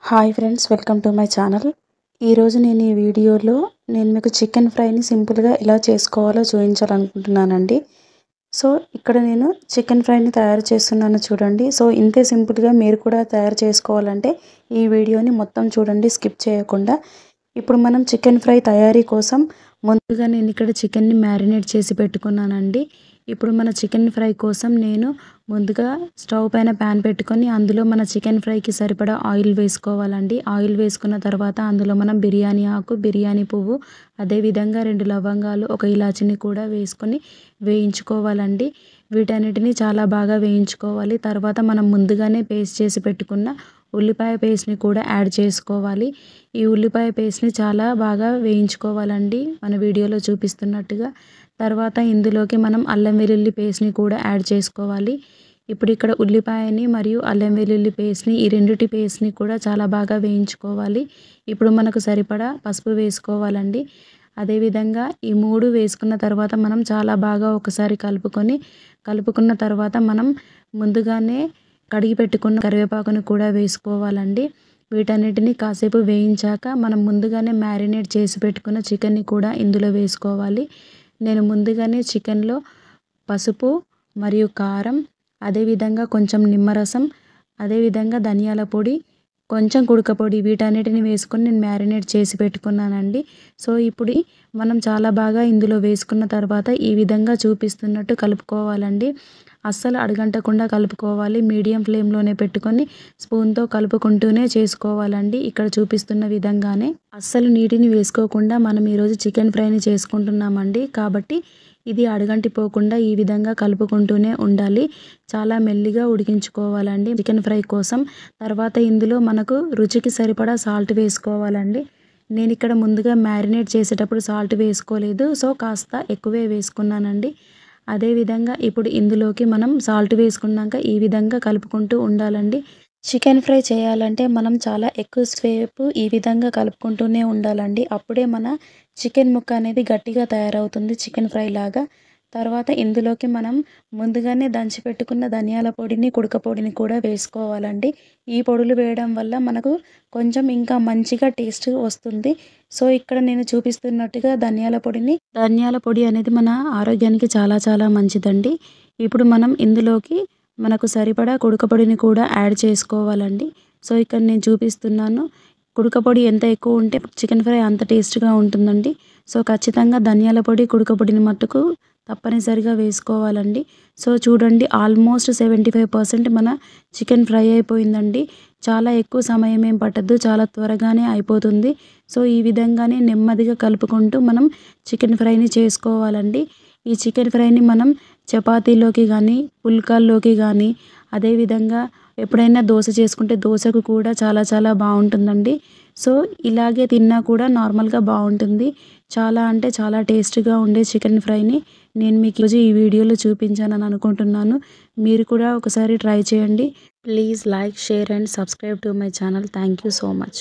Hi friends, welcome to my channel. ఈరోజు నేను ఈ వీడియోలో మీకు చికెన్ ఫ్రైని సింపుల్గా ఎలా చేసుకోవాలో చూపించాలనుకుంటున్నానండి. సో ఇక్కడ నేను చికెన్ ఫ్రైని తయారు చేస్తున్నాను చూడండి. సో ఇంతే సింపుల్గా మీరు కూడా తయారు చేసుకోవాలంటే ఈ వీడియోని మొత్తం చూడండి, స్కిప్ చేయకుండా. ఇప్పుడు మనం చికెన్ ఫ్రై తయారీ కోసం ముందుగా నేను ఇక్కడ చికెన్ని మ్యారినేట్ చేసి పెట్టుకున్నానండి. ఇప్పుడు మన చికెన్ ఫ్రై కోసం నేను ముందుగా స్టవ్ పైన ప్యాన్ పెట్టుకొని అందులో మన చికెన్ ఫ్రైకి సరిపడా ఆయిల్ వేసుకోవాలండి. ఆయిల్ వేసుకున్న తర్వాత అందులో మనం బిర్యానీ ఆకు, బిర్యానీ పువ్వు, అదేవిధంగా 2 లవంగాలు, 1 ఇలాచిని కూడా వేసుకొని వేయించుకోవాలండి. వీటన్నిటిని చాలా బాగా వేయించుకోవాలి. తర్వాత మనం ముందుగానే పేస్ట్ చేసి పెట్టుకున్న ఉల్లిపాయ పేస్ట్ని కూడా యాడ్ చేసుకోవాలి. ఈ ఉల్లిపాయ పేస్ట్ని చాలా బాగా వేయించుకోవాలండి, మన వీడియోలో చూపిస్తున్నట్టుగా. తర్వాత ఇందులోకి మనం అల్లం వెల్లుల్లి పేస్ట్ని కూడా యాడ్ చేసుకోవాలి. ఇప్పుడు ఇక్కడ ఉల్లిపాయని మరియు అల్లం వెల్లుల్లి పేస్ట్ని, ఈ రెండిటి పేస్ట్ని కూడా చాలా బాగా వేయించుకోవాలి. ఇప్పుడు మనకు సరిపడా పసుపు వేసుకోవాలండి. అదేవిధంగా ఈ 3 వేసుకున్న తర్వాత మనం చాలా బాగా ఒకసారి కలుపుకున్న తర్వాత మనం ముందుగానే కడిగి పెట్టుకున్న కరివేపాకును కూడా వేసుకోవాలండి. వీటన్నిటిని కాసేపు వేయించాక మనం ముందుగానే మ్యారినేట్ చేసి పెట్టుకున్న చికెన్ని కూడా ఇందులో వేసుకోవాలి. నేను ముందుగానే చికెన్లో పసుపు మరియు కారం, అదేవిధంగా కొంచెం నిమ్మరసం, అదేవిధంగా ధనియాల పొడి, కొంచెం కుడక పొడి, వీటన్నిటిని వేసుకొని నేను మ్యారినేట్ చేసి పెట్టుకున్నానండి. సో ఇప్పుడు మనం చాలా బాగా ఇందులో వేసుకున్న తర్వాత ఈ విధంగా చూపిస్తున్నట్టు కలుపుకోవాలండి. అస్సలు అడుగంటకుండా కలుపుకోవాలి. మీడియం ఫ్లేమ్లోనే పెట్టుకొని స్పూన్తో కలుపుకుంటూనే చేసుకోవాలండి. ఇక్కడ చూపిస్తున్న విధంగానే అస్సలు నీటిని వేసుకోకుండా మనం ఈరోజు చికెన్ ఫ్రైని చేసుకుంటున్నామండి. కాబట్టి ఇది అడుగంటిపోకుండా ఈ విధంగా కలుపుకుంటూనే ఉండాలి. చాలా మెల్లిగా ఉడికించుకోవాలండి చికెన్ ఫ్రై కోసం. తర్వాత ఇందులో మనకు రుచికి సరిపడా సాల్ట్ వేసుకోవాలండి. నేను ఇక్కడ ముందుగా మ్యారినేట్ చేసేటప్పుడు సాల్ట్ వేసుకోలేదు, సో కాస్త ఎక్కువే వేసుకున్నానండి. అదేవిధంగా ఇప్పుడు ఇందులోకి మనం సాల్ట్ వేసుకున్నాక ఈ విధంగా కలుపుకుంటూ ఉండాలండి. చికెన్ ఫ్రై చేయాలంటే మనం చాలా ఎక్కువసేపు ఈ విధంగా కలుపుకుంటూనే ఉండాలండి. అప్పుడే మన చికెన్ ముక్క అనేది గట్టిగా తయారవుతుంది, చికెన్ ఫ్రై లాగా. తర్వాత ఇందులోకి మనం ముందుగానే దంచి పెట్టుకున్న ధనియాల పొడిని, కుడక పొడిని కూడా వేసుకోవాలండి. ఈ పొడులు వేయడం వల్ల మనకు కొంచెం ఇంకా మంచిగా టేస్ట్ వస్తుంది. సో ఇక్కడ నేను చూపిస్తున్నట్టుగా ధనియాల పొడి అనేది మన ఆరోగ్యానికి చాలా చాలా మంచిదండి. ఇప్పుడు మనం ఇందులోకి మనకు సరిపడా కుడక పొడిని కూడా యాడ్ చేసుకోవాలండి. సో ఇక్కడ నేను చూపిస్తున్నాను. కుడక పొడి ఎంత ఎక్కువ ఉంటే చికెన్ ఫ్రై అంత టేస్ట్గా ఉంటుందండి. సో ఖచ్చితంగా ధనియాల పొడి, కుడక పొడిని మట్టుకు తప్పనిసరిగా వేసుకోవాలండి. సో చూడండి, ఆల్మోస్ట్ 75% మన చికెన్ ఫ్రై అయిపోయిందండి. చాలా ఎక్కువ సమయం ఏం పట్టద్దు, చాలా త్వరగానే అయిపోతుంది. సో ఈ విధంగానే నెమ్మదిగా కలుపుకుంటూ మనం చికెన్ ఫ్రైని చేసుకోవాలండి. ఈ చికెన్ ఫ్రైని మనం చపాతీలోకి కానీ, పుల్కాల్లోకి కానీ, అదేవిధంగా ఎప్పుడైనా దోశ చేసుకుంటే దోశకు కూడా చాలా చాలా బాగుంటుందండి. సో ఇలాగే తిన్నా కూడా నార్మల్గా బాగుంటుంది. చాలా అంటే చాలా టేస్ట్గా ఉండే చికెన్ ఫ్రైని నేను మీకు ఈరోజు ఈ వీడియోలో చూపించానని అనుకుంటున్నాను. మీరు కూడా ఒకసారి ట్రై చేయండి. Please like, share and subscribe to my channel. Thank you so much.